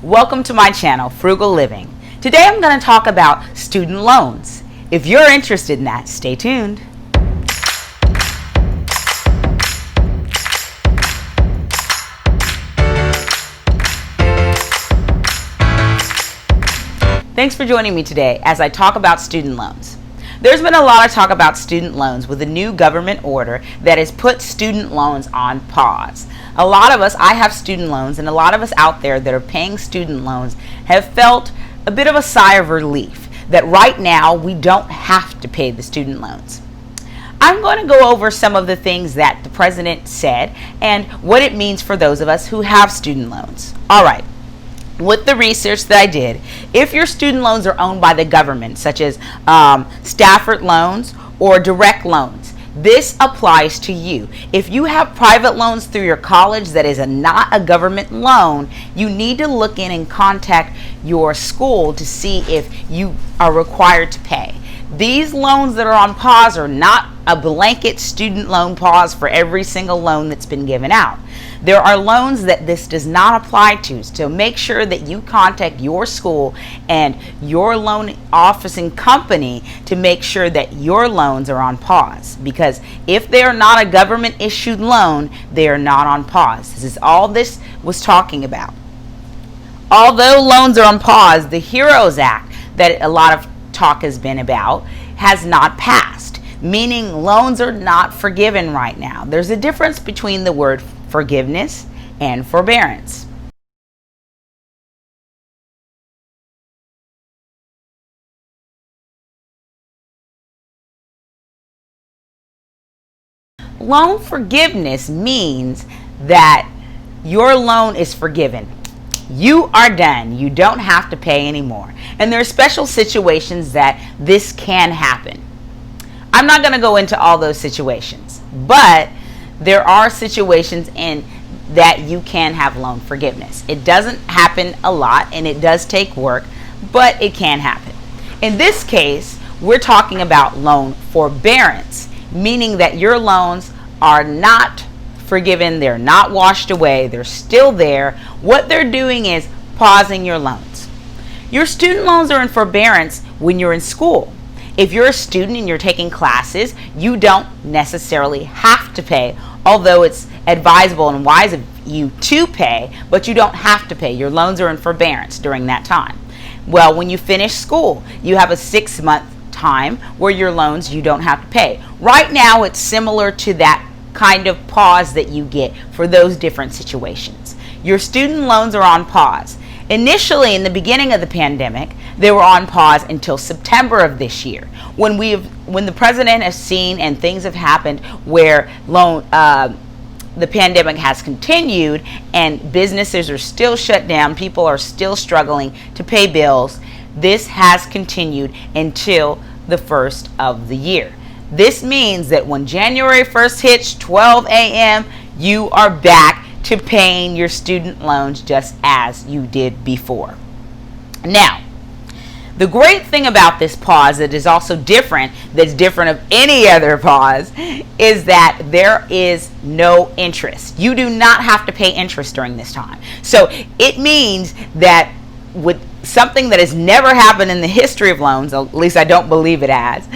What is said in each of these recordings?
Welcome to my channel, Frugal Living. Today I'm going to talk about student loans. If you're interested in that, stay tuned. Thanks for joining me today as I talk about student loans. There's been a lot of talk about student loans with the new government order that has put student loans on pause. A lot of us, I have student loans, and a lot of us out there that are paying student loans have felt a bit of a sigh of relief that right now we don't have to pay the student loans. I'm going to go over some of the things that the president said and what it means for those of us who have student loans. All right. With the research that I did, if your student loans are owned by the government, such as Stafford loans or direct loans, this applies to you. If you have private loans through your college that is not a government loan, you need to look in and contact your school to see if you are required to pay. These loans that are on pause are not a blanket student loan pause for every single loan that's been given out. There are loans that this does not apply to, so make sure that you contact your school and your loan officing company to make sure that your loans are on pause, because if they are not a government issued loan, they are not on pause. This is all this was talking about. Although loans are on pause, the HEROES Act that a lot of talk has been about has not passed, meaning loans are not forgiven right now. There's a difference between the word forgiveness and forbearance. Loan forgiveness means that your loan is forgiven. You are done. You don't have to pay anymore. And there are special situations that this can happen. I'm not going to go into all those situations, but there are situations in that you can have loan forgiveness. It doesn't happen a lot and it does take work, but it can happen. In this case, we're talking about loan forbearance, meaning that your loans are not forgiven, they're not washed away, they're still there. What they're doing is pausing your loans. Your student loans are in forbearance when you're in school. If you're a student and you're taking classes, you don't necessarily have to pay, although it's advisable and wise of you to pay, but you don't have to pay. Your loans are in forbearance during that time. Well, when you finish school, you have a 6-month time where your loans you don't have to pay. Right now, it's similar to that kind of pause that you get for those different situations. Your student loans are on pause. Initially, in the beginning of the pandemic, they were on pause until September of this year, when the president has seen and things have happened where the pandemic has continued and businesses are still shut down, people are still struggling to pay bills. This has continued until the first of the year. This means that when January 1st hits 12 a.m., you are back to paying your student loans just as you did before. Now, the great thing about this pause that is also different, that's different of any other pause, is that there is no interest. You do not have to pay interest during this time. So it means that with something that has never happened in the history of loans, at least I don't believe it has,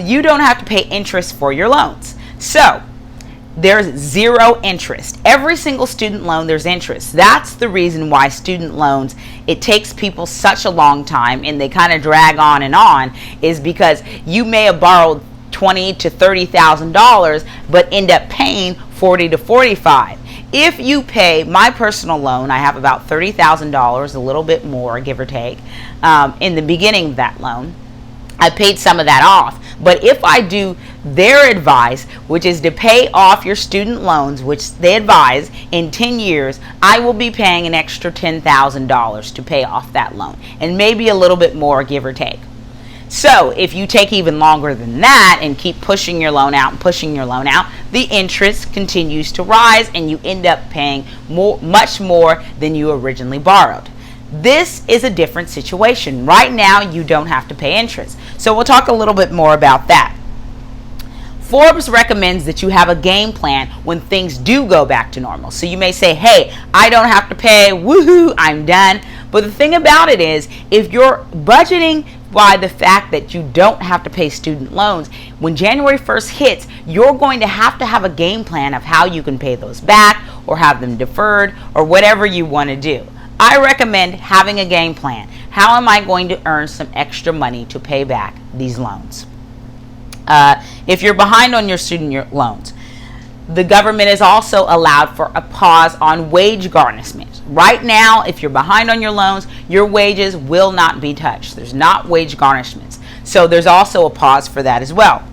you don't have to pay interest for your loans. So there's zero interest. Every single student loan, there's interest. That's the reason why student loans, it takes people such a long time and they kind of drag on, is because you may have borrowed $20,000 to $30,000 but end up paying $40,000 to $45,000. If you pay my personal loan, I have about $30,000, a little bit more, give or take, in the beginning of that loan. I paid some of that off. But if I do their advice, which is to pay off your student loans, which they advise in 10 years, I will be paying an extra $10,000 to pay off that loan, and maybe a little bit more, give or take. So if you take even longer than that and keep pushing your loan out and pushing your loan out, the interest continues to rise and you end up paying much more than you originally borrowed. This is a different situation. Right now, you don't have to pay interest. So we'll talk a little bit more about that. Forbes recommends that you have a game plan when things do go back to normal. So you may say, hey, I don't have to pay, woohoo, I'm done. But the thing about it is, if you're budgeting by the fact that you don't have to pay student loans, when January 1st hits, you're going to have a game plan of how you can pay those back or have them deferred or whatever you want to do. I recommend having a game plan. How am I going to earn some extra money to pay back these loans? If you're behind on your student loans, the government has also allowed for a pause on wage garnishments. Right now, if you're behind on your loans, your wages will not be touched. There's not wage garnishments. So there's also a pause for that as well.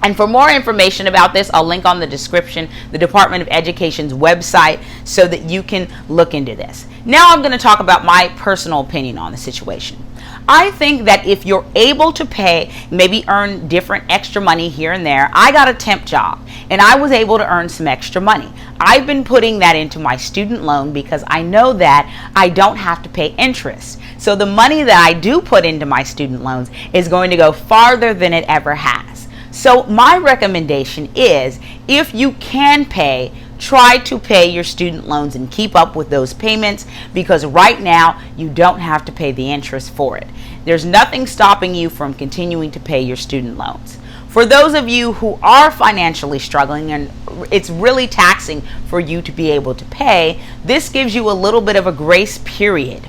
And for more information about this, I'll link on the description the Department of Education's website so that you can look into this. Now I'm going to talk about my personal opinion on the situation. I think that if you're able to pay, maybe earn different extra money here and there. I got a temp job and I was able to earn some extra money. I've been putting that into my student loan because I know that I don't have to pay interest. So the money that I do put into my student loans is going to go farther than it ever has. So my recommendation is, if you can pay, try to pay your student loans and keep up with those payments, because right now you don't have to pay the interest for it. There's nothing stopping you from continuing to pay your student loans. For those of you who are financially struggling and it's really taxing for you to be able to pay, this gives you a little bit of a grace period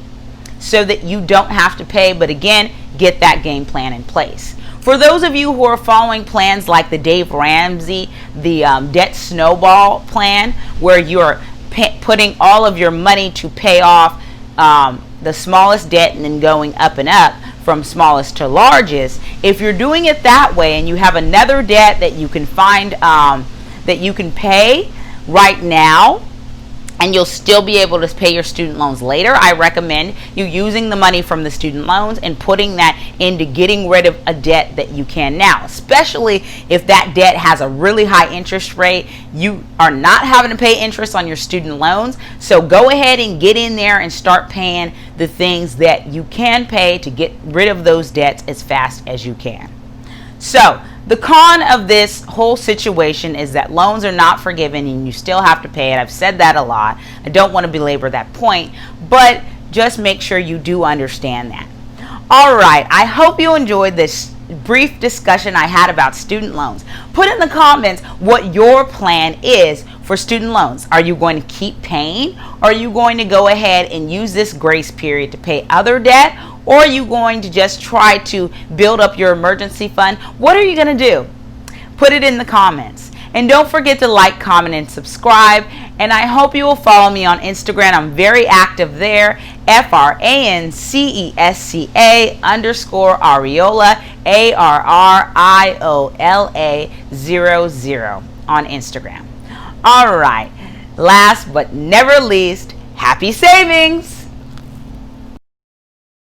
so that you don't have to pay, but again, get that game plan in place. For those of you who are following plans like the Dave Ramsey, the debt snowball plan, where you're putting all of your money to pay off the smallest debt and then going up and up from smallest to largest, if you're doing it that way and you have another debt that you can find that you can pay right now, and you'll still be able to pay your student loans later, I recommend you using the money from the student loans and putting that into getting rid of a debt that you can now, especially if that debt has a really high interest rate. You are not having to pay interest on your student loans, so go ahead and get in there and start paying the things that you can pay to get rid of those debts as fast as you can. So the con of this whole situation is that loans are not forgiven and you still have to pay it. I've said that a lot. I don't want to belabor that point, but just make sure you do understand that. All right, I hope you enjoyed this brief discussion I had about student loans. Put in the comments what your plan is for student loans. Are you going to keep paying? Or are you going to go ahead and use this grace period to pay other debt? Or are you going to just try to build up your emergency fund? What are you going to do? Put it in the comments. And don't forget to like, comment, and subscribe. And I hope you will follow me on Instagram. I'm very active there. Francesca _Ariola, ARRIOLA00 on Instagram. All right. Last but never least, happy savings.